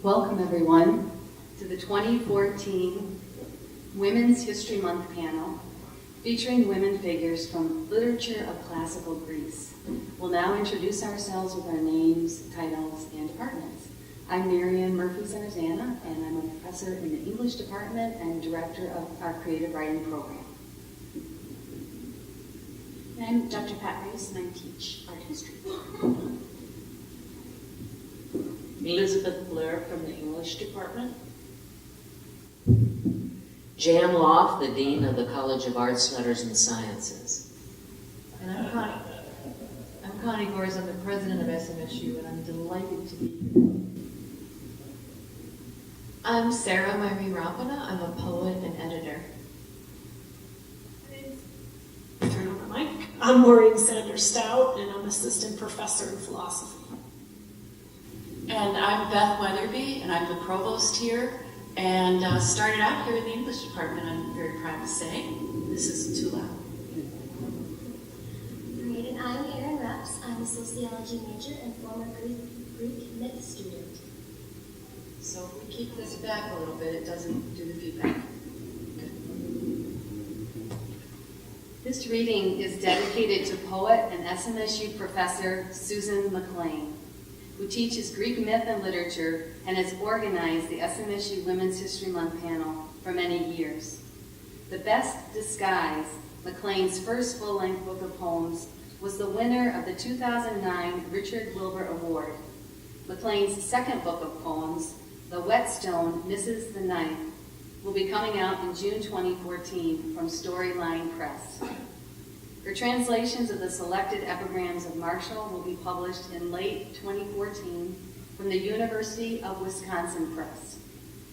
Welcome everyone to the 2014 Women's History Month panel featuring women figures from literature of classical Greece. We'll now introduce ourselves with our names, titles, and departments. I'm Marianne Murphy-Zarzana, and I'm a professor in the English department and director of our creative writing program. And I'm Dr. Pat Reese, and I teach art history. Elizabeth Blair from the English department. Jan Loff, the Dean of the College of Arts, Letters, and Sciences. And I'm Connie Gores, I'm the president of SMSU, and I'm delighted to be here. I'm Sarah Myrene Rapana, I'm a poet and editor. Turn over the mic. I'm Maureen Sander Stout, and I'm assistant professor in philosophy. And I'm Beth Weatherby, and I'm the provost here, and started out here in the English department, I'm very proud to say. This is too loud. Great, and I'm Erin Reps. I'm a sociology major and former Greek myth student. So if we keep this back a little bit, it doesn't do the feedback. This reading is dedicated to poet and SMSU professor Susan McLean, who teaches Greek myth and literature and has organized the SMSU Women's History Month panel for many years. The Best Disguise, McLean's first full-length book of poems, was the winner of the 2009 Richard Wilbur Award. McLean's second book of poems, The Whetstone Misses the Knife, will be coming out in June 2014 from Storyline Press. Her translations of the selected epigrams of Marshall will be published in late 2014 from the University of Wisconsin Press.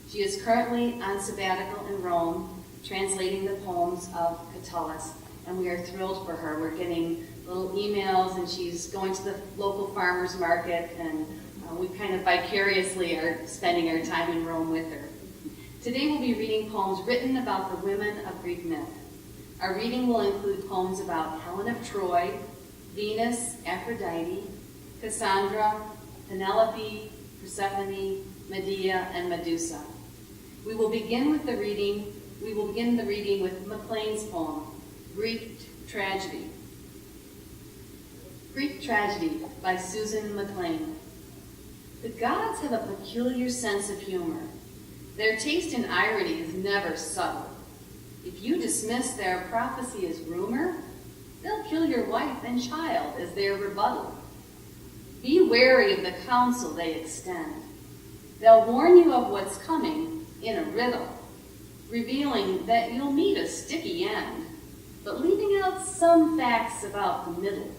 She is currently on sabbatical in Rome, translating the poems of Catullus, and we are thrilled for her. We're getting little emails, and she's going to the local farmer's market, and we kind of vicariously are spending our time in Rome with her. Today we'll be reading poems written about the women of Greek myth. Our reading will include poems about Helen of Troy, Venus, Aphrodite, Cassandra, Penelope, Persephone, Medea, and Medusa. We will begin the reading with McLean's poem, Greek Tragedy. Greek Tragedy by Susan McLean. The gods have a peculiar sense of humor. Their taste in irony is never subtle. If you dismiss their prophecy as rumor, they'll kill your wife and child as their rebuttal. Be wary of the counsel they extend. They'll warn you of what's coming in a riddle, revealing that you'll meet a sticky end, but leaving out some facts about the middle.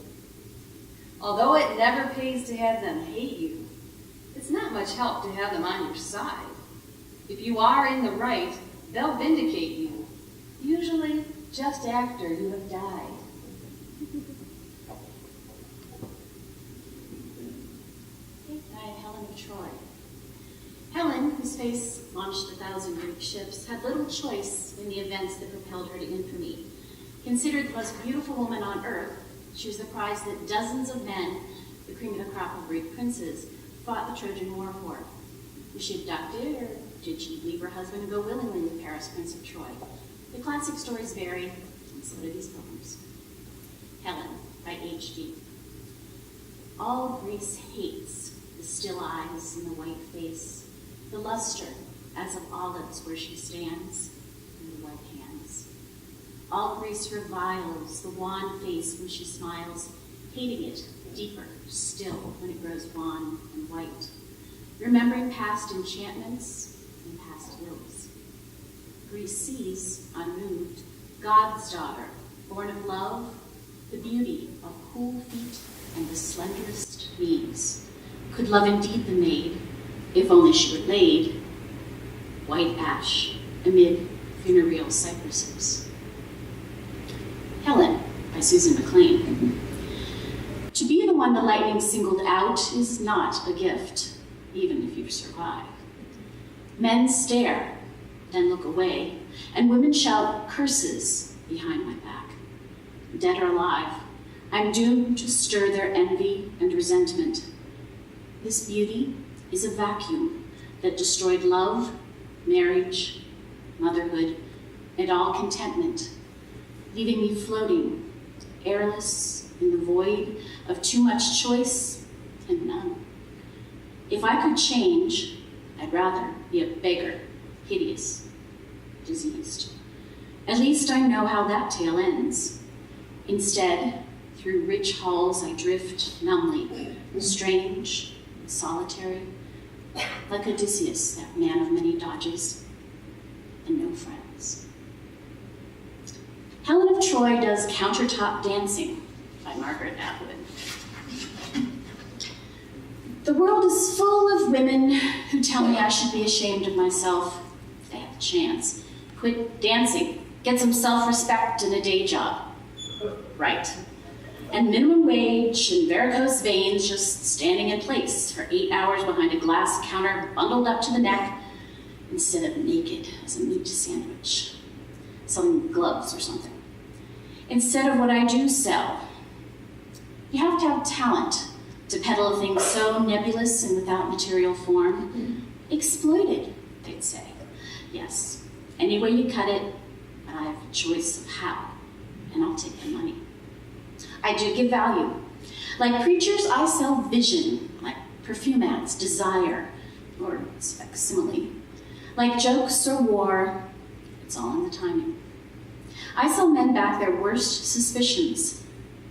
Although it never pays to have them hate you, it's not much help to have them on your side. If you are in the right, they'll vindicate you, usually just after you have died. I have Helen of Troy. Helen, whose face launched 1,000 Greek ships, had little choice in the events that propelled her to infamy. Considered the most beautiful woman on earth, she was the prize that dozens of men, the cream of the crop of Greek princes, fought the Trojan War for. Was she abducted, or did she leave her husband and go willingly with Paris, Prince of Troy? The classic stories vary, and so do these poems. Helen, by H.G. All Greece hates the still eyes and the white face, the luster as of olives where she stands, and the white hands. All Greece reviles the wan face when she smiles, hating it deeper still when it grows wan and white, remembering past enchantments and past ills. Greece sees, unmoved, God's daughter, born of love, the beauty of cool feet and the slenderest knees. Could love indeed the maid, if only she were laid, white ash amid funereal cypresses. Helen, by Susan McLean. To be the one the lightning singled out is not a gift, even if you survive. Men stare, then look away, and women shout curses behind my back. Dead or alive, I'm doomed to stir their envy and resentment. This beauty is a vacuum, that destroyed love, marriage, motherhood, and all contentment, leaving me floating, airless, in the void of too much choice and none. If I could change, I'd rather be a beggar, hideous, diseased. At least I know how that tale ends. Instead, through rich halls I drift numbly, strange, solitary, like Odysseus, that man of many dodges, and no friends. Helen of Troy does Countertop Dancing by Margaret Atwood. The world is full of women who tell me I should be ashamed of myself if they have the chance. Quit dancing, get some self-respect and a day job. Right. And minimum wage and varicose veins just standing in place for 8 hours behind a glass counter bundled up to the neck instead of naked as a meat sandwich, selling gloves or something. Instead of what I do sell. You have to have talent to peddle a thing so nebulous and without material form. Exploited, they'd say. Yes, any way you cut it, but I have a choice of how, and I'll take the money. I do give value. Like preachers, I sell vision, like perfume ads, desire, or facsimile. Like jokes or war, it's all in the timing. I sell men back their worst suspicions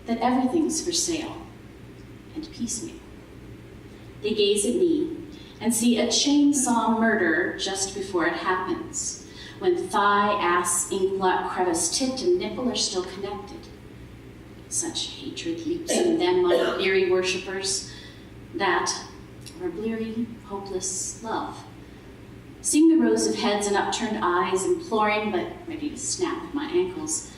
that everything's for sale and piecemeal. They gaze at me and see a chainsaw murder just before it happens, when thigh, ass, inkblot, crevice, tit, and nipple are still connected. Such hatred leaps in them like eerie worshippers, that, or bleary, hopeless love. Seeing the rows of heads and upturned eyes, imploring but ready to snap at my ankles,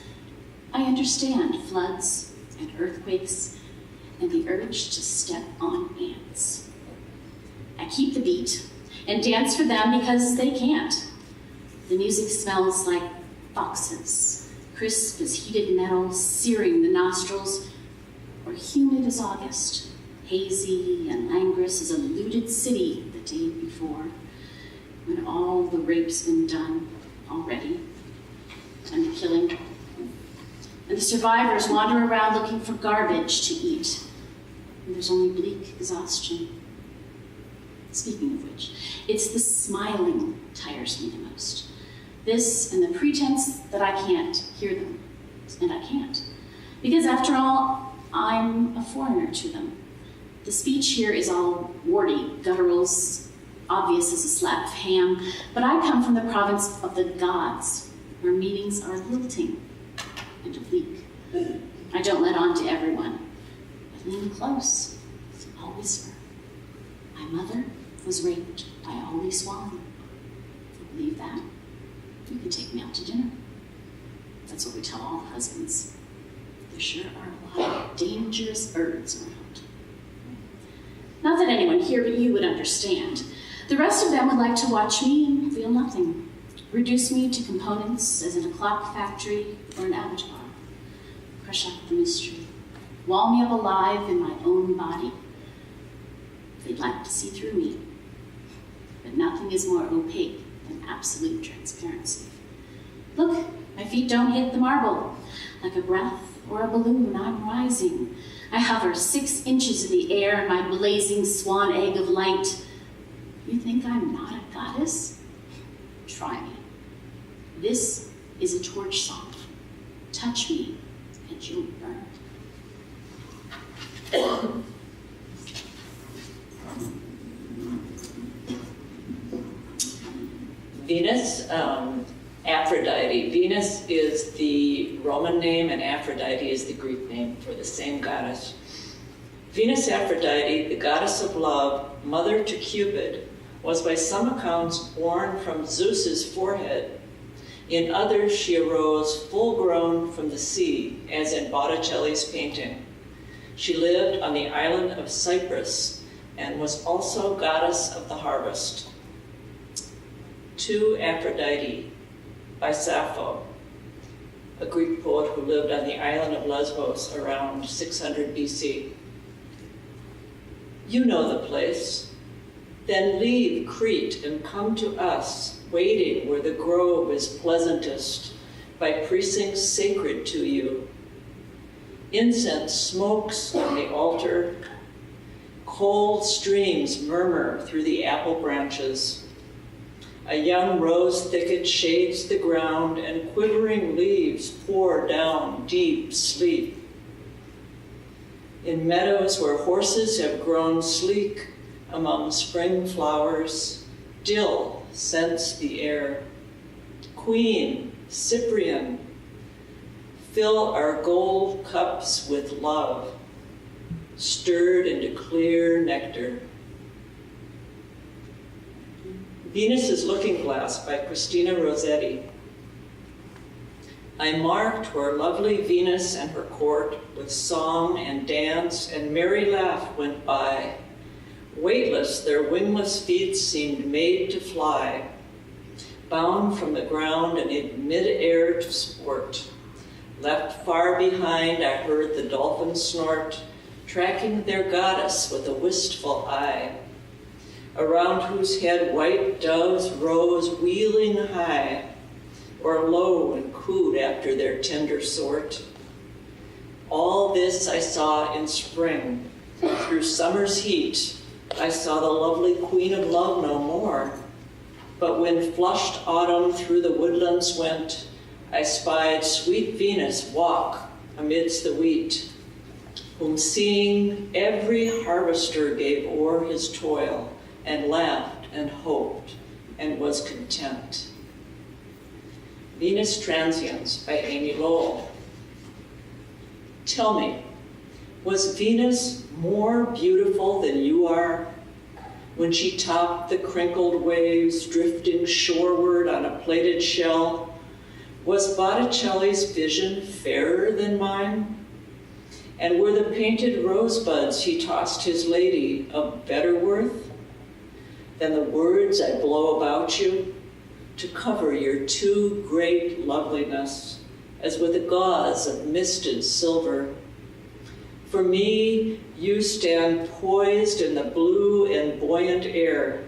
I understand floods and earthquakes and the urge to step on ants. I keep the beat and dance for them because they can't. The music smells like foxes, crisp as heated metal, searing the nostrils, or humid as August, hazy and languorous as a looted city the day before, when all the rape's been done already, and the killing. And the survivors wander around looking for garbage to eat, and there's only bleak exhaustion. Speaking of which, it's the smiling tires me the most. This and the pretense that I can't hear them, and I can't. Because after all, I'm a foreigner to them. The speech here is all warty, gutturals, obvious as a slap of ham, but I come from the province of the gods, where meetings are lilting and oblique. I don't let on to everyone, but lean close, I'll whisper. My mother was raped by a holy swan. You believe that? You can take me out to dinner. That's what we tell all husbands. There sure are a lot of dangerous birds around. Not that anyone here but you would understand. The rest of them would like to watch me and feel nothing. Reduce me to components as in a clock factory or an avatar. Crush out the mystery. Wall me up alive in my own body. They'd like to see through me. But nothing is more opaque than absolute transparency. Look, my feet don't hit the marble. Like a breath or a balloon, I'm rising. I hover 6 inches in the air in my blazing swan egg of light. You think I'm not a goddess? Try me. This is a torch song. Touch me, and you'll burn. Venus, Aphrodite. Venus is the Roman name and Aphrodite is the Greek name for the same goddess. Venus Aphrodite, the goddess of love, mother to Cupid, was by some accounts born from Zeus's forehead. In others, she arose full-grown from the sea, as in Botticelli's painting. She lived on the island of Cyprus and was also goddess of the harvest. To Aphrodite by Sappho, a Greek poet who lived on the island of Lesbos around 600 BC. You know the place. Then leave Crete and come to us, waiting where the grove is pleasantest, by precincts sacred to you. Incense smokes on the altar. Cold streams murmur through the apple branches. A young rose thicket shades the ground, and quivering leaves pour down deep sleep. In meadows where horses have grown sleek among spring flowers, dill scents the air. Queen, Cyprian, fill our gold cups with love, stirred into clear nectar. Venus's Looking Glass by Christina Rossetti. I marked where lovely Venus and her court with song and dance and merry laugh went by. Weightless, their wingless feet seemed made to fly, bound from the ground and in mid-air to sport. Left far behind, I heard the dolphin snort, tracking their goddess with a wistful eye, around whose head white doves rose wheeling high, or low and cooed after their tender sort. All this I saw in spring. Through summer's heat, I saw the lovely queen of love no more. But when flushed autumn through the woodlands went, I spied sweet Venus walk amidst the wheat, whom seeing every harvester gave o'er his toil, and laughed and hoped and was content. Venus Transiens by Amy Lowell. Tell me, was Venus more beautiful than you are when she topped the crinkled waves drifting shoreward on a plated shell? Was Botticelli's vision fairer than mine? And were the painted rosebuds he tossed his lady of better worth than the words I blow about you to cover your too great loveliness as with a gauze of misted silver? For me, you stand poised in the blue and buoyant air,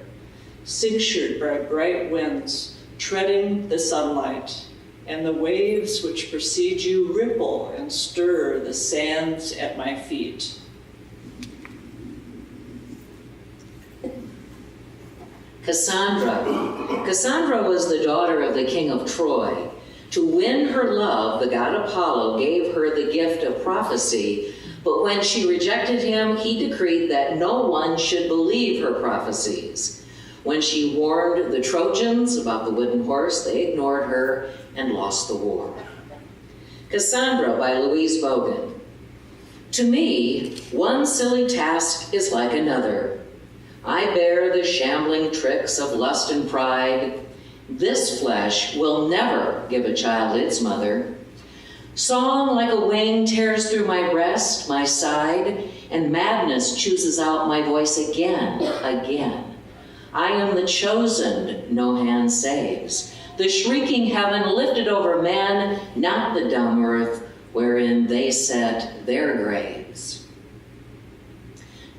cinctured by bright winds, treading the sunlight, and the waves which precede you ripple and stir the sands at my feet. Cassandra. Cassandra was the daughter of the king of Troy. To win her love, the god Apollo gave her the gift of prophecy, but when she rejected him, he decreed that no one should believe her prophecies. When she warned the Trojans about the wooden horse, they ignored her and lost the war. Cassandra by Louise Bogan. To me, one silly task is like another. I bear the shambling tricks of lust and pride. This flesh will never give a child its mother. Song like a wing tears through my breast, my side, and madness chooses out my voice again. I am the chosen, no hand saves. The shrieking heaven lifted over man, not the dumb earth wherein they set their graves.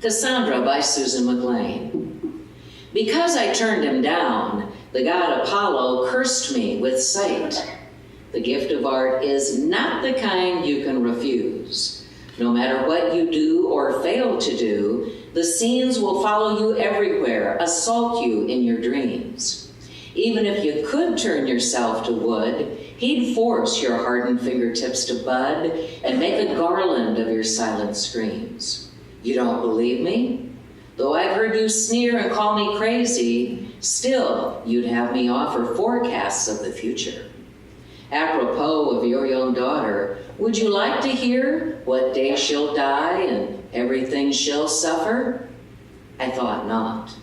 Cassandra by Susan MacLean. Because I turned him down, the god Apollo cursed me with sight. The gift of art is not the kind you can refuse. No matter what you do or fail to do, the scenes will follow you everywhere, assault you in your dreams. Even if you could turn yourself to wood, he'd force your hardened fingertips to bud and make a garland of your silent screams. You don't believe me? Though I've heard you sneer and call me crazy, still you'd have me offer forecasts of the future. Apropos of your young daughter, would you like to hear what day she'll die and everything she'll suffer? I thought not.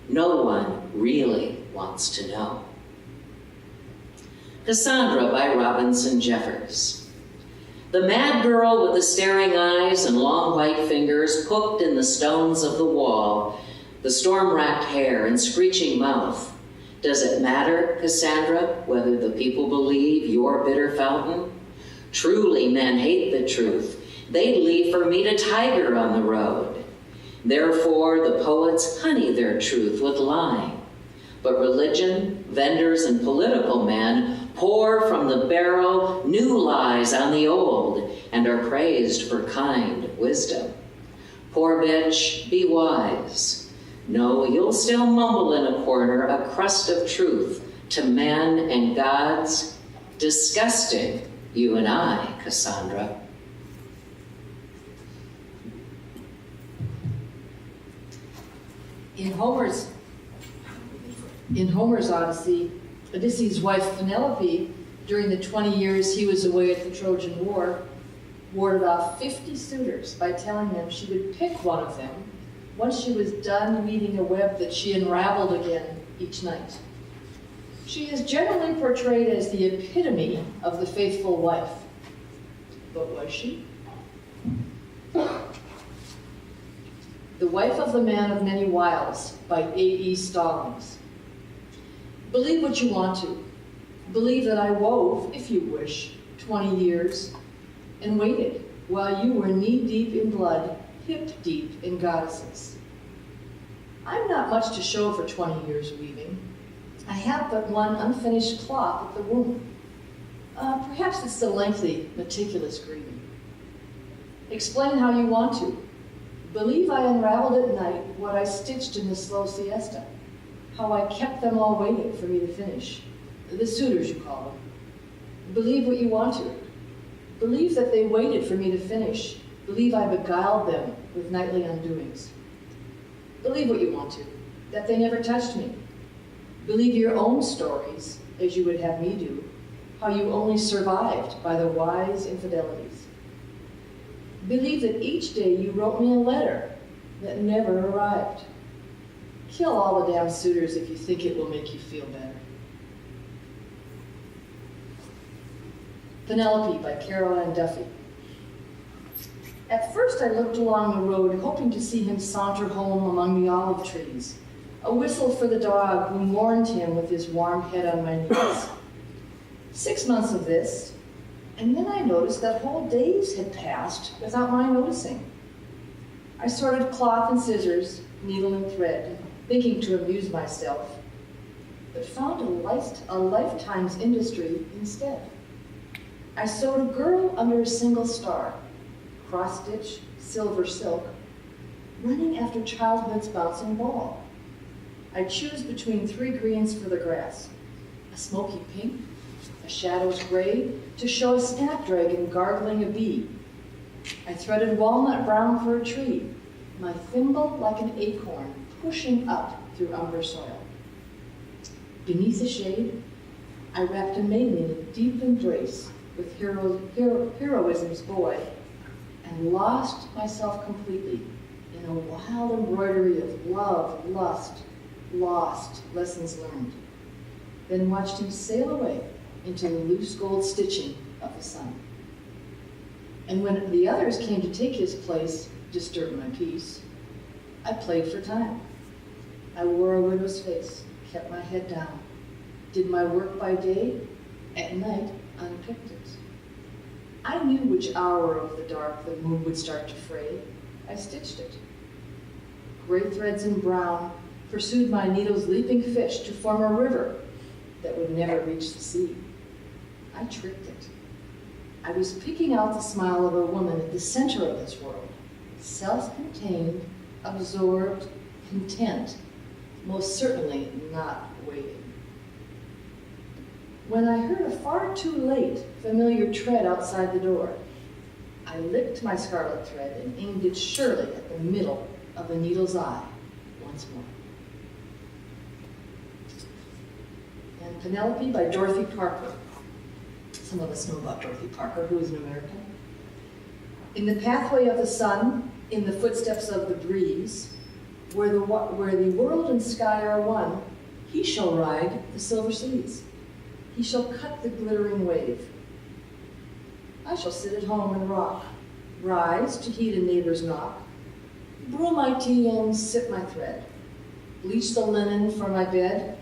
No one really wants to know. Cassandra by Robinson Jeffers. The mad girl with the staring eyes and long white fingers hooked in the stones of the wall, the storm-racked hair and screeching mouth. Does it matter, Cassandra, whether the people believe your bitter fountain? Truly, men hate the truth. They'd leave for meet a tiger on the road. Therefore the poets honey their truth with lying. But religion, vendors, and political men pour from the barrel new lies on the old and are praised for kind wisdom. Poor bitch, be wise. No, you'll still mumble in a corner a crust of truth to men and gods. Disgusting, you and I, Cassandra. In Homer's Odyssey, Odysseus' wife Penelope, during the 20 years he was away at the Trojan War, warded off 50 suitors by telling them she would pick one of them once she was done weaving a web that she unraveled again each night. She is generally portrayed as the epitome of the faithful wife. But was she? The Wife of the Man of Many Wiles by A.E. Stallings. Believe what you want to. Believe that I wove, if you wish, 20 years and waited while you were knee-deep in blood, hip-deep in goddesses. I'm not much to show for 20 years weaving. I have but one unfinished cloth at the womb. Perhaps it's the lengthy, meticulous grieving. Explain how you want to. Believe I unraveled at night what I stitched in the slow siesta, how I kept them all waiting for me to finish. The suitors, you call them. Believe what you want to. Believe that they waited for me to finish. Believe I beguiled them with nightly undoings. Believe what you want to, that they never touched me. Believe your own stories, as you would have me do, how you only survived by the wise infidelities. Believe that each day you wrote me a letter that never arrived. Kill all the damn suitors if you think it will make you feel better. Penelope by Caroline Duffy. At first I looked along the road, hoping to see him saunter home among the olive trees, a whistle for the dog who mourned him with his warm head on my knees. 6 months of this, and then I noticed that whole days had passed without my noticing. I sorted cloth and scissors, needle and thread, thinking to amuse myself, but found a lifetime's industry instead. I sewed a girl under a single star, cross-stitch, silver silk, running after childhood's bouncing ball. I choose between 3 greens for the grass, a smoky pink, a shadow's gray, to show a snapdragon gargling a bee. I threaded walnut brown for a tree, my thimble like an acorn pushing up through umber soil. Beneath the shade, I wrapped a maiden in a deep embrace with heroism's boy, and lost myself completely in a wild embroidery of love, lust, lost, lessons learned. Then watched him sail away into the loose gold stitching of the sun. And when the others came to take his place, disturb my peace, I played for time. I wore a widow's face, kept my head down, did my work by day, at night unpicked it. I knew which hour of the dark the moon would start to fray. I stitched it. Gray threads in brown pursued my needle's leaping fish to form a river that would never reach the sea. I tricked it. I was picking out the smile of a woman at the center of this world, self-contained, absorbed, content, most certainly not waiting. When I heard a far too late familiar tread outside the door, I licked my scarlet thread and aimed it surely at the middle of the needle's eye once more. And Penelope by Dorothy Parker. Some of us know about Dorothy Parker, who is an American. In the pathway of the sun, in the footsteps of the breeze, where the world and sky are one, he shall ride the silver seas. He shall cut the glittering wave. I shall sit at home and rock, rise to heed a neighbor's knock, brew my tea and sip my thread, bleach the linen for my bed.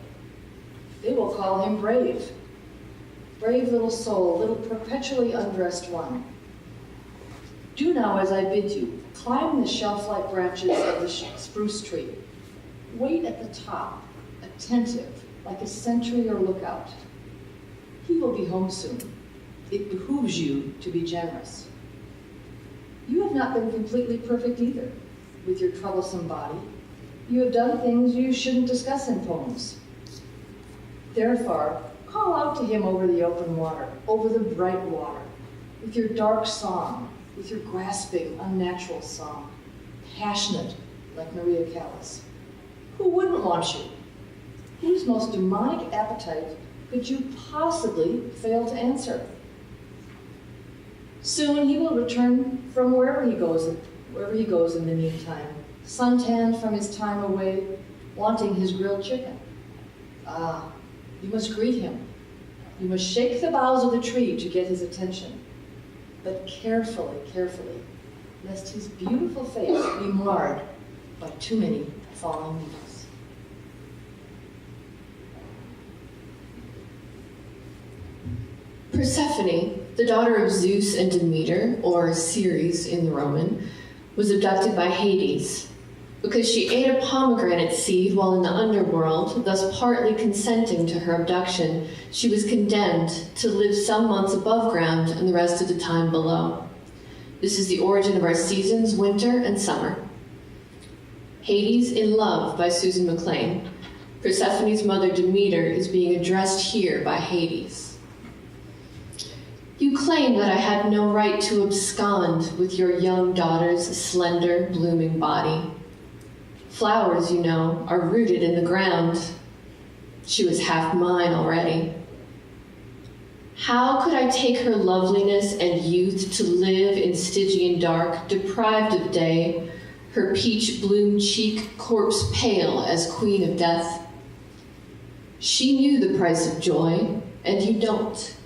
They will call him brave. Brave little soul, little perpetually undressed one. Do now as I bid you, Climb the shelf-like branches of the spruce tree. Wait at the top, attentive, like a sentry or lookout. He will be home soon. It behooves you to be generous. You have not been completely perfect either, with your troublesome body. You have done things you shouldn't discuss in poems. Therefore, call out to him over the open water, over the bright water, with your dark song, with your grasping, unnatural song, passionate like Maria Callas. Who wouldn't want you? Whose most demonic appetite could you possibly fail to answer? Soon he will return from wherever he goes in the meantime, suntanned from his time away, wanting his grilled chicken. Ah, you must greet him. You must shake the boughs of the tree to get his attention. But carefully, carefully, lest his beautiful face be marred by too many falling leaves. Persephone, the daughter of Zeus and Demeter, or Ceres in the Roman, was abducted by Hades. Because she ate a pomegranate seed while in the underworld, thus partly consenting to her abduction, she was condemned to live some months above ground and the rest of the time below. This is the origin of our seasons, winter and summer. Hades in Love by Susan MacLean. Persephone's mother Demeter is being addressed here by Hades. You claim that I had no right to abscond with your young daughter's slender, blooming body. Flowers, you know, are rooted in the ground. She was half mine already. How could I take her loveliness and youth to live in Stygian dark, deprived of day, her peach-bloom cheek corpse pale as queen of death? She knew the price of joy, and you don't.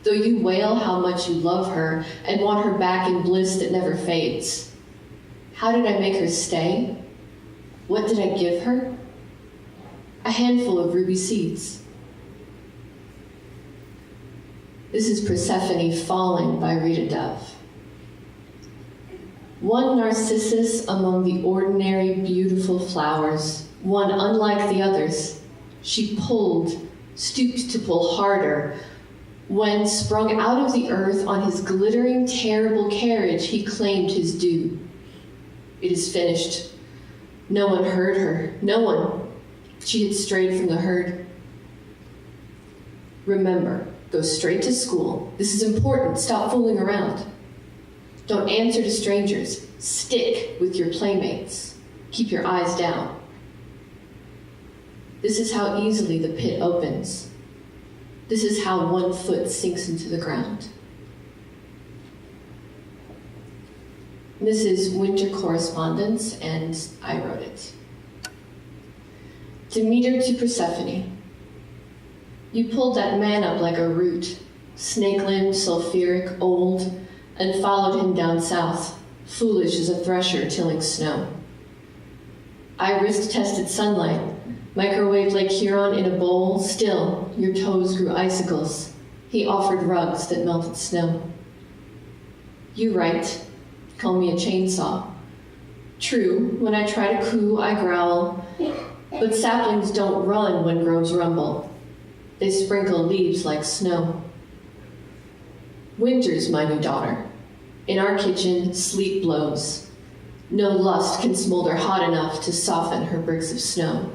Though you wail how much you love her and want her back in bliss that never fades. How did I make her stay? What did I give her? A handful of ruby seeds. This is Persephone Falling by Rita Dove. One narcissus among the ordinary beautiful flowers, one unlike the others, she stooped to pull harder, when, sprung out of the earth on his glittering, terrible carriage, he claimed his due. It is finished. No one heard her. No one. She had strayed from the herd. Remember, go straight to school. This is important. Stop fooling around. Don't answer to strangers. Stick with your playmates. Keep your eyes down. This is how easily the pit opens. This is how one foot sinks into the ground. This is winter correspondence, and I wrote it. Demeter to Persephone. You pulled that man up like a root, snake-limbed, sulfuric, old, and followed him down south, foolish as a thresher tilling snow. I wrist-tested sunlight, microwaved Lake Huron in a bowl, still, your toes grew icicles. He offered rugs that melted snow. You write, call me a chainsaw. True, when I try to coo, I growl, but saplings don't run when groves rumble. They sprinkle leaves like snow. Winter's my new daughter. In our kitchen, sleet blows. No lust can smolder hot enough to soften her bricks of snow.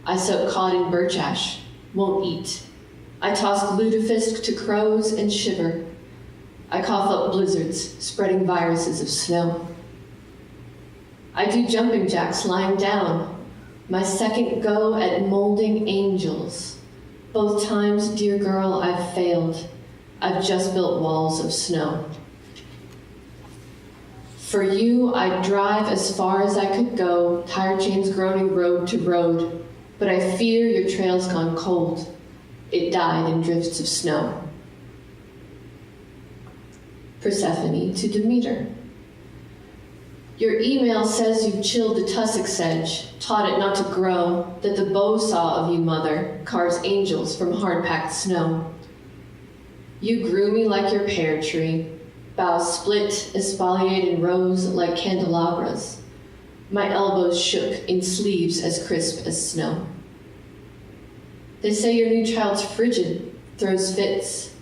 I soak cod in birch ash, won't eat. I toss lutefisk to crows and shiver. I cough up blizzards, spreading viruses of snow. I do jumping jacks lying down, my second go at molding angels. Both times, dear girl, I've failed. I've just built walls of snow. For you, I'd drive as far as I could go, tire chains groaning road to road, but I fear your trail's gone cold. It died in drifts of snow. Persephone to Demeter. Your email says you've chilled the tussock sedge, taught it not to grow, that the bow saw of you, mother, carves angels from hard-packed snow. You grew me like your pear tree, Boughs split, espaliate, and rose like candelabras. My elbows shook in sleeves as crisp as snow. They say your new child's frigid, throws fits,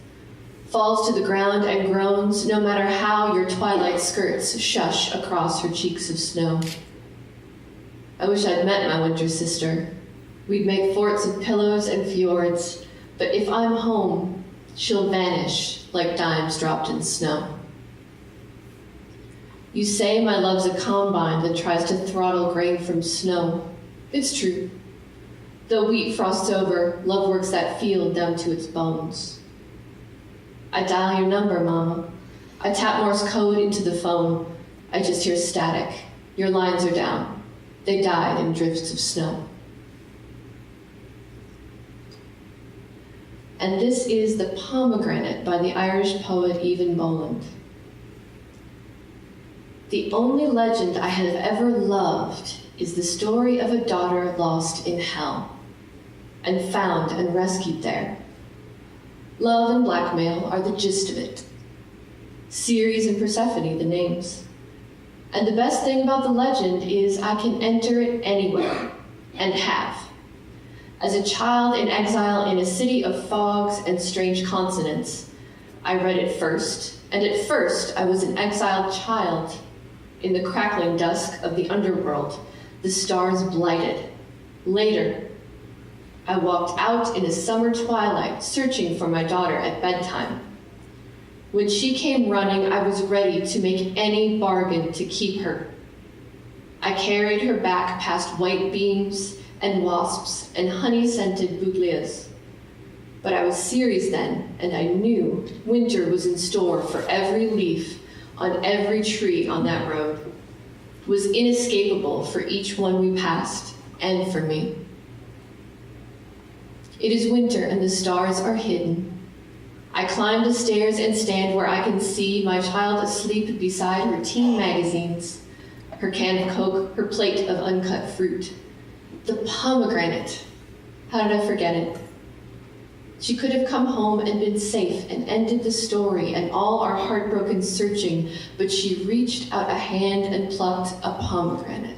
falls to the ground and groans no matter how your twilight skirts shush across her cheeks of snow. I wish I'd met my winter sister. We'd make forts of pillows and fjords, but if I'm home, she'll vanish like dimes dropped in snow. You say my love's a combine that tries to throttle grain from snow. It's true. Though wheat frosts over, love works that field down to its bones. I dial your number, Mama. I tap Morse code into the phone. I just hear static. Your lines are down. They died in drifts of snow. And this is The Pomegranate by the Irish poet Evan Boland. The only legend I have ever loved is the story of a daughter lost in hell and found and rescued there. Love and blackmail are the gist of it. Ceres and Persephone, the names. And the best thing about the legend is I can enter it anywhere, and have. As a child in exile in a city of fogs and strange consonants, I read it first, and at first I was an exiled child. In the crackling dusk of the underworld, the stars blighted. Later, I walked out in a summer twilight, searching for my daughter at bedtime. When she came running, I was ready to make any bargain to keep her. I carried her back past white beams and wasps and honey-scented buglias. But I was Ceres then, and I knew winter was in store for every leaf on every tree on that road, was inescapable for each one we passed, and for me. It is winter and the stars are hidden. I climb the stairs and stand where I can see my child asleep beside her teen magazines, her can of Coke, her plate of uncut fruit. The pomegranate. How did I forget it? She could have come home and been safe and ended the story and all our heartbroken searching, but she reached out a hand and plucked a pomegranate.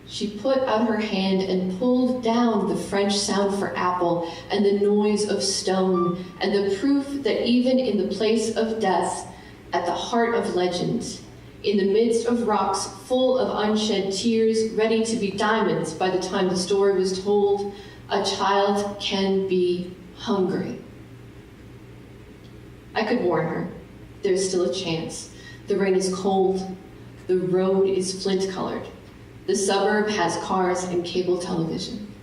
She put out her hand and pulled down the French sound for apple and the noise of stone and the proof that even in the place of death, at the heart of legend, in the midst of rocks full of unshed tears, ready to be diamonds by the time the story was told, a child can be hungry. I could warn her. There's still a chance. The rain is cold. The road is flint-colored. The suburb has cars and cable television.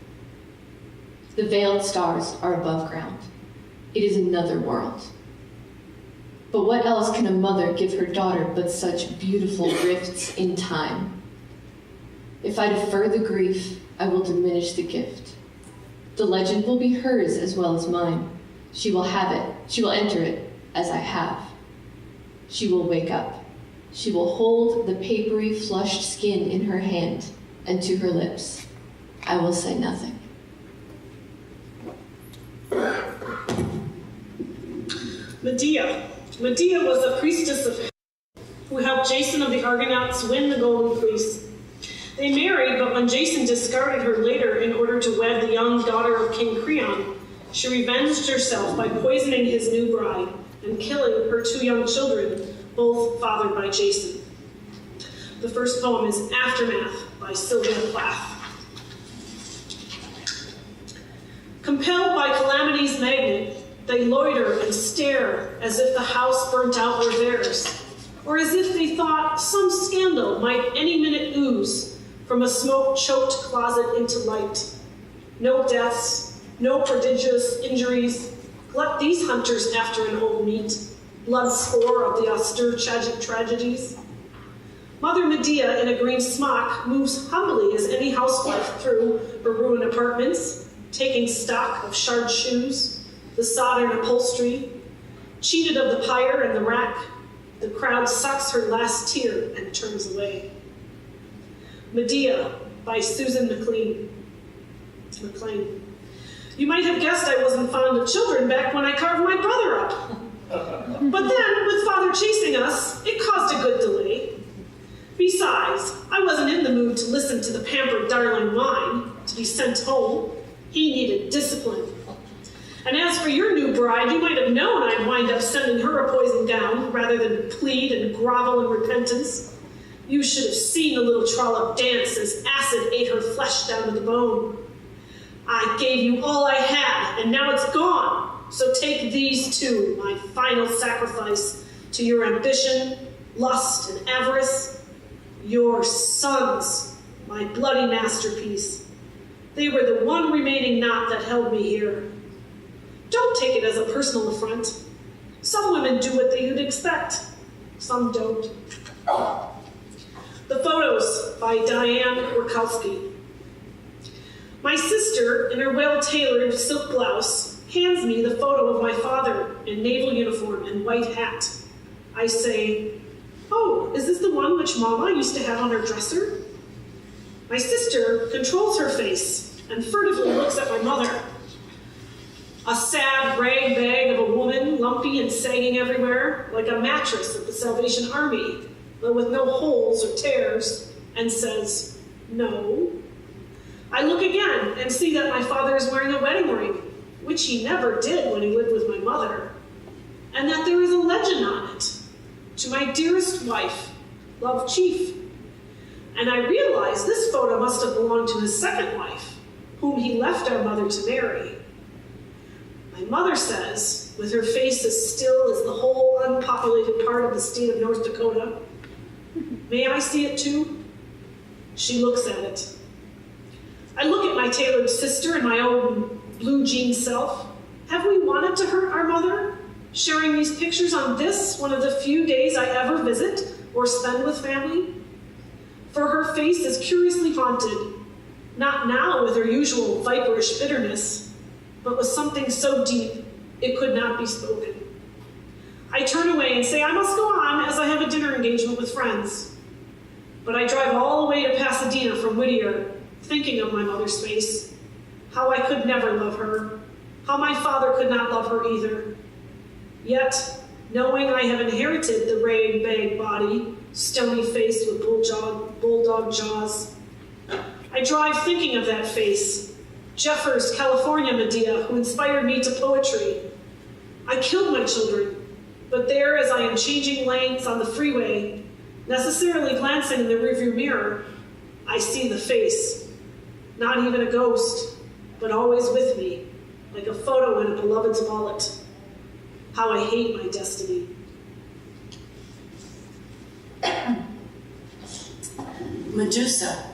The veiled stars are above ground. It is another world. But what else can a mother give her daughter but such beautiful rifts in time? If I defer the grief, I will diminish the gift. The legend will be hers as well as mine. She will have it. She will enter it as I have. She will wake up. She will hold the papery, flushed skin in her hand, and to her lips, I will say nothing. Medea. Medea was a priestess of hell who helped Jason of the Argonauts win the Golden Fleece. They married, but when Jason discarded her later in order to wed the young daughter of King Creon, she revenged herself by poisoning his new bride and killing her two young children, both fathered by Jason. The first poem is Aftermath by Sylvia Plath. Compelled by calamity's magnet, they loiter and stare as if the house burnt out were theirs, or as if they thought some scandal might any minute ooze from a smoke-choked closet into light. No deaths, no prodigious injuries. Glut these hunters after an old meat, blood spore of the austere tragedies. Mother Medea in a green smock moves humbly as any housewife through her ruined apartments, taking stock of shard shoes, the sodden upholstery, cheated of the pyre and the rack. The crowd sucks her last tear and turns away. Medea by Susan MacLean. You might have guessed I wasn't fond of children back when I carved my brother up. But then, with Father chasing us, it caused a good delay. Besides, I wasn't in the mood to listen to the pampered darling whine. To be sent home, he needed discipline. And as for your new bride, you might have known I'd wind up sending her a poison down rather than plead and grovel in repentance. You should have seen the little trollop dance as acid ate her flesh down to the bone. I gave you all I had, and now it's gone. So take these two, my final sacrifice to your ambition, lust, and avarice. Your sons, my bloody masterpiece. They were the one remaining knot that held me here. Don't take it as a personal affront. Some women do what you'd expect. Some don't. The photos by Diane Workowski. My sister, in her well-tailored silk blouse, hands me the photo of my father in naval uniform and white hat. I say, "Oh, is this the one which Mama used to have on her dresser?" My sister controls her face and furtively looks at my mother. A sad rag bag of a woman, lumpy and sagging everywhere, like a mattress at the Salvation Army, but with no holes or tears, and says, "No." I look again and see that my father is wearing a wedding ring, which he never did when he lived with my mother, and that there is a legend on it, "To my dearest wife, Love Chief." And I realize this photo must have belonged to his second wife, whom he left our mother to marry. My mother says, with her face as still as the whole unpopulated part of the state of North Dakota, "May I see it too?" She looks at it. I look at my tailored sister and my own blue jean self. Have we wanted to hurt our mother, sharing these pictures on this, one of the few days I ever visit or spend with family? For her face is curiously haunted, not now with her usual viperish bitterness, but with something so deep it could not be spoken. I turn away and say I must go on as I have a dinner engagement with friends. But I drive all the way to Pasadena from Whittier, thinking of my mother's face, how I could never love her, how my father could not love her either. Yet, knowing I have inherited the rag bag body, stony face with bulldog jaws, I drive thinking of that face, Jeffers, California Medea, who inspired me to poetry. I killed my children, but there, as I am changing lanes on the freeway, necessarily glancing in the rearview mirror, I see the face. Not even a ghost, but always with me, like a photo in a beloved's wallet. How I hate my destiny. Medusa.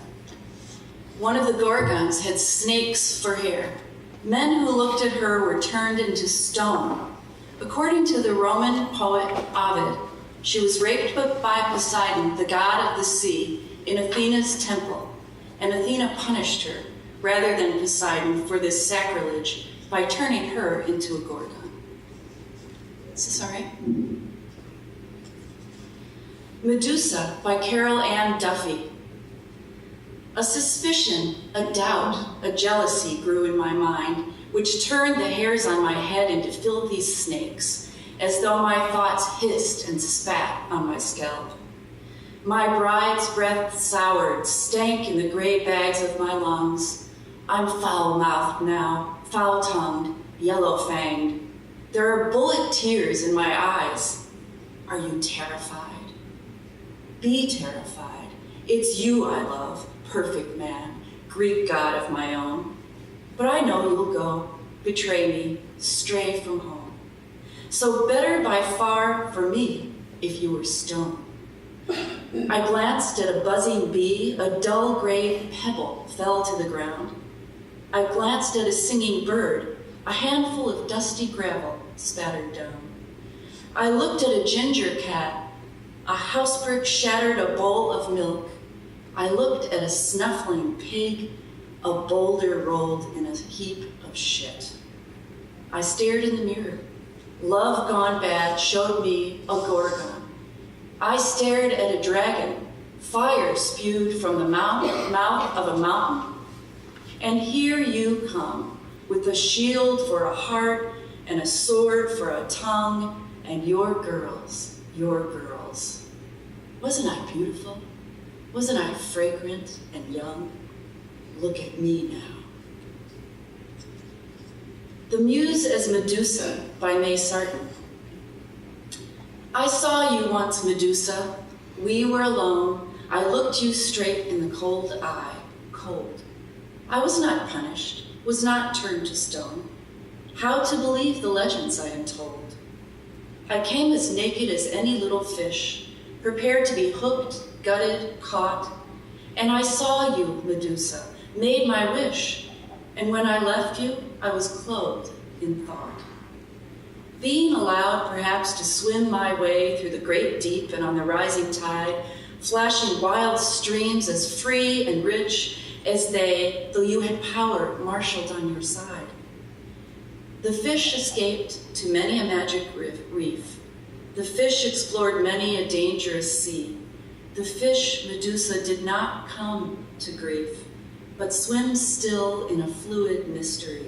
One of the Gorgons had snakes for hair. Men who looked at her were turned into stone. According to the Roman poet Ovid, she was raped by Poseidon, the god of the sea, in Athena's temple, and Athena punished her, rather than Poseidon, for this sacrilege by turning her into a Gorgon. Is this all right? Medusa by Carol Ann Duffy. A suspicion, a doubt, a jealousy grew in my mind, which turned the hairs on my head into filthy snakes, as though my thoughts hissed and spat on my scalp. My bride's breath soured, stank in the gray bags of my lungs. I'm foul-mouthed now, foul-tongued, yellow-fanged. There are bullet tears in my eyes. Are you terrified? Be terrified. It's you I love, perfect man, Greek god of my own. But I know you'll go, betray me, stray from home. So better by far for me if you were stone. I glanced at a buzzing bee, a dull gray pebble fell to the ground. I glanced at a singing bird, a handful of dusty gravel spattered down. I looked at a ginger cat, a housebreak shattered a bowl of milk. I looked at a snuffling pig, a boulder rolled in a heap of shit. I stared in the mirror. Love gone bad showed me a Gorgon. I stared at a dragon, fire spewed from the mouth of a mountain. And here you come, with a shield for a heart and a sword for a tongue and your girls, your girls. Wasn't I beautiful? Wasn't I fragrant and young? Look at me now. The Muse as Medusa by May Sarton. I saw you once, Medusa. We were alone. I looked you straight in the cold eye, cold. I was not punished, was not turned to stone. How to believe the legends I am told? I came as naked as any little fish, prepared to be hooked, gutted, caught. And I saw you, Medusa, made my wish. And when I left you, I was clothed in thought. Being allowed perhaps to swim my way through the great deep and on the rising tide, flashing wild streams as free and rich as they, though you had power marshaled on your side. The fish escaped to many a magic reef. The fish explored many a dangerous sea. The fish, Medusa, did not come to grief, but swims still in a fluid mystery.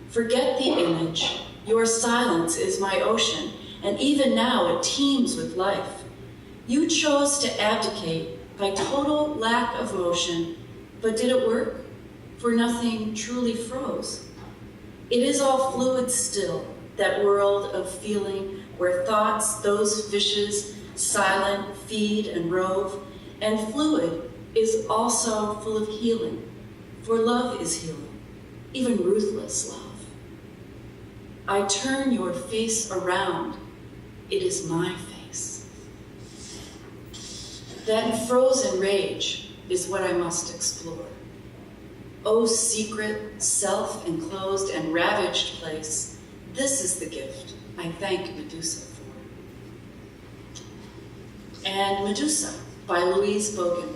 Forget the image. Your silence is my ocean, and even now it teems with life. You chose to abdicate by total lack of motion, but did it work? For nothing truly froze. It is all fluid still, that world of feeling where thoughts, those fishes, silent, feed and rove, and fluid is also full of healing, for love is healing, even ruthless love. I turn your face around, it is my face. That frozen rage is what I must explore. O secret, self-enclosed and ravaged place, this is the gift I thank Medusa for. And Medusa by Louise Bogan.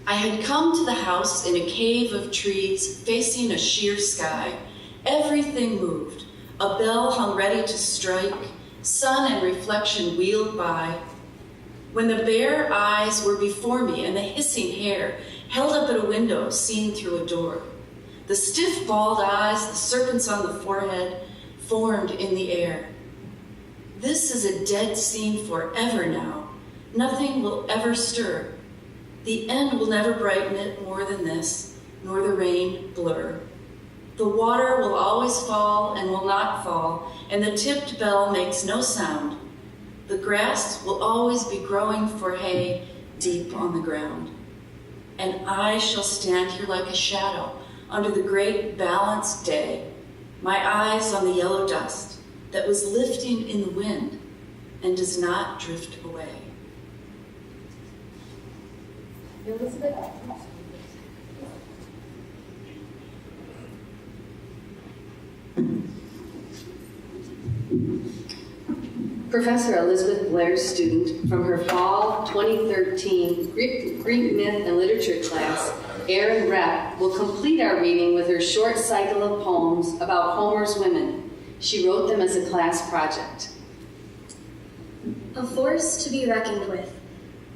I had come to the house in a cave of trees facing a sheer sky. Everything moved. A bell hung ready to strike, sun and reflection wheeled by. When the bare eyes were before me and the hissing hair held up at a window seen through a door. The stiff bald eyes, the serpents on the forehead, formed in the air. This is a dead scene forever now. Nothing will ever stir. The end will never brighten it more than this, nor the rain blur. The water will always fall and will not fall, and the tipped bell makes no sound. The grass will always be growing for hay deep on the ground. And I shall stand here like a shadow under the great balanced day, my eyes on the yellow dust that was lifting in the wind and does not drift away. Elizabeth? Professor Elizabeth Blair's student from her fall 2013 Greek Myth and Literature class, Erin Repp, will complete our reading with her short cycle of poems about Homer's women. She wrote them as a class project. A force to be reckoned with.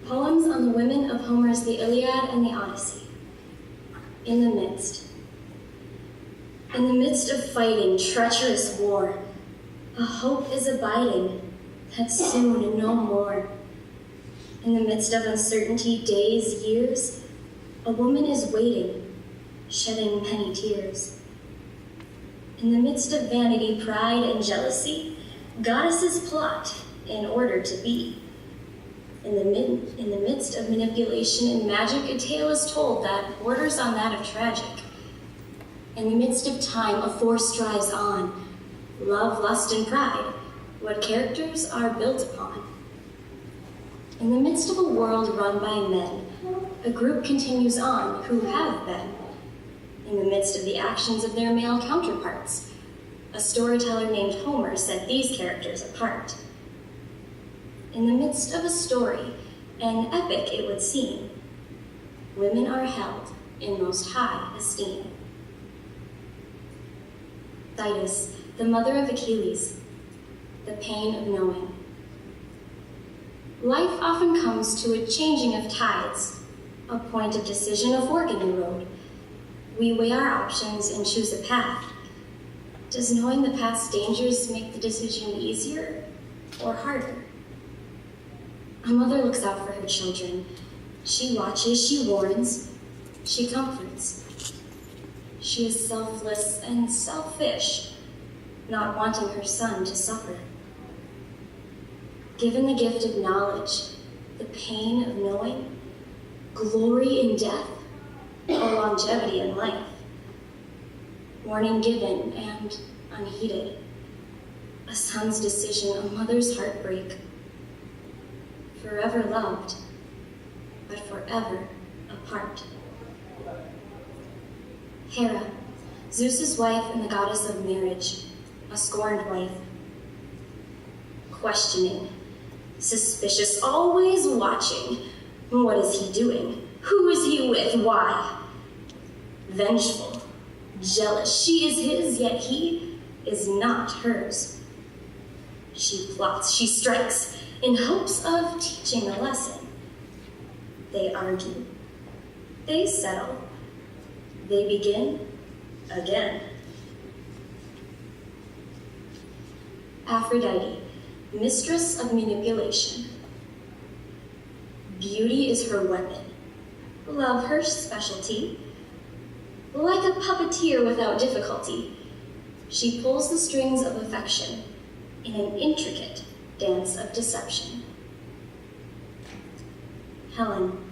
Poems on the women of Homer's The Iliad and the Odyssey. In the midst of fighting, treacherous war, a hope is abiding, that soon and no more. In the midst of uncertainty, days, years, a woman is waiting, shedding many tears. In the midst of vanity, pride, and jealousy, goddesses plot in order to be. In the midst of manipulation and magic, a tale is told that borders on that of tragic. In the midst of time, a force drives on, love, lust, and pride, what characters are built upon. In the midst of a world run by men, a group continues on who have been. In the midst of the actions of their male counterparts, a storyteller named Homer set these characters apart. In the midst of a story, an epic it would seem, women are held in most high esteem. Thetis, the mother of Achilles, the pain of knowing. Life often comes to a changing of tides, a point of decision, a fork in the road. We weigh our options and choose a path. Does knowing the path's dangers make the decision easier or harder? A mother looks out for her children. She watches, she warns, she comforts. She is selfless and selfish, not wanting her son to suffer. Given the gift of knowledge, the pain of knowing, glory in death, or longevity in life, warning given and unheeded, a son's decision, a mother's heartbreak, forever loved, but forever apart. Hera, Zeus's wife and the goddess of marriage, a scorned wife, questioning, suspicious, always watching. What is he doing? Who is he with? Why? Vengeful, jealous. She is his, yet he is not hers. She plots, she strikes, in hopes of teaching a lesson. They argue, they settle, they begin again. Aphrodite, mistress of manipulation. Beauty is her weapon, love her specialty. Like a puppeteer without difficulty, she pulls the strings of affection in an intricate dance of deception. Helen,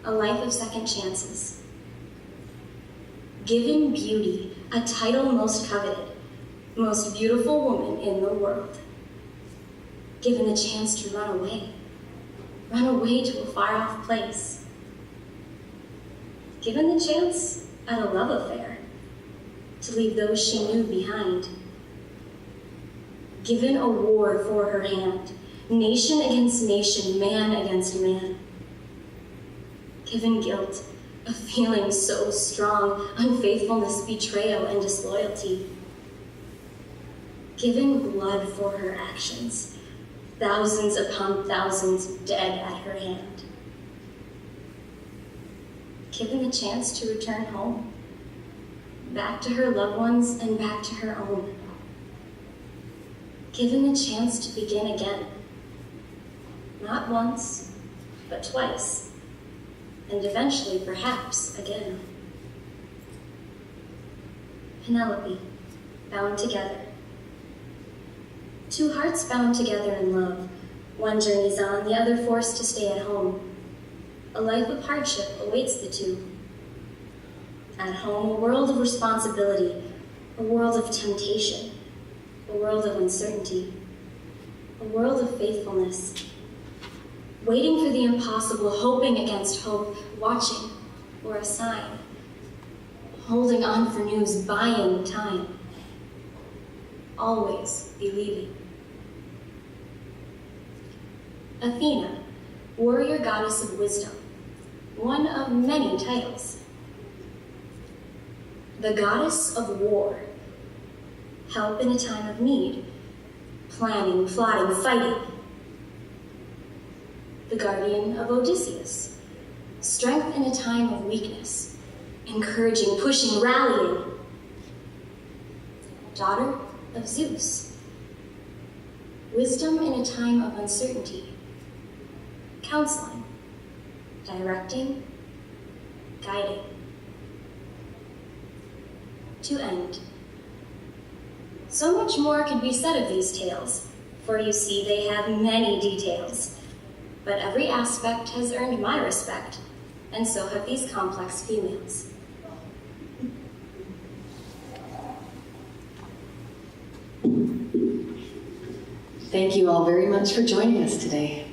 a life of second chances. Given beauty, a title most coveted, most beautiful woman in the world. Given the chance to run away to a far-off place. Given the chance at a love affair, to leave those she knew behind. Given a war for her hand, nation against nation, man against man. Given guilt, a feeling so strong, unfaithfulness, betrayal, and disloyalty. Given blood for her actions, thousands upon thousands dead at her hand. Given the chance to return home, back to her loved ones and back to her own. Given the chance to begin again, not once, but twice, and eventually, perhaps, again. Penelope, bound together. Two hearts bound together in love, one journeys on, the other forced to stay at home. A life of hardship awaits the two. At home, a world of responsibility, a world of temptation, a world of uncertainty, a world of faithfulness. Waiting for the impossible, hoping against hope, watching for a sign, holding on for news, buying time, always believing. Athena, warrior goddess of wisdom, one of many titles. The goddess of war, help in a time of need, planning, plotting, fighting. The guardian of Odysseus, strength in a time of weakness, encouraging, pushing, rallying. Daughter of Zeus, wisdom in a time of uncertainty, counseling, directing, guiding. To end. So much more could be said of these tales, for you see they have many details, but every aspect has earned my respect, and so have these complex females. Thank you all very much for joining us today.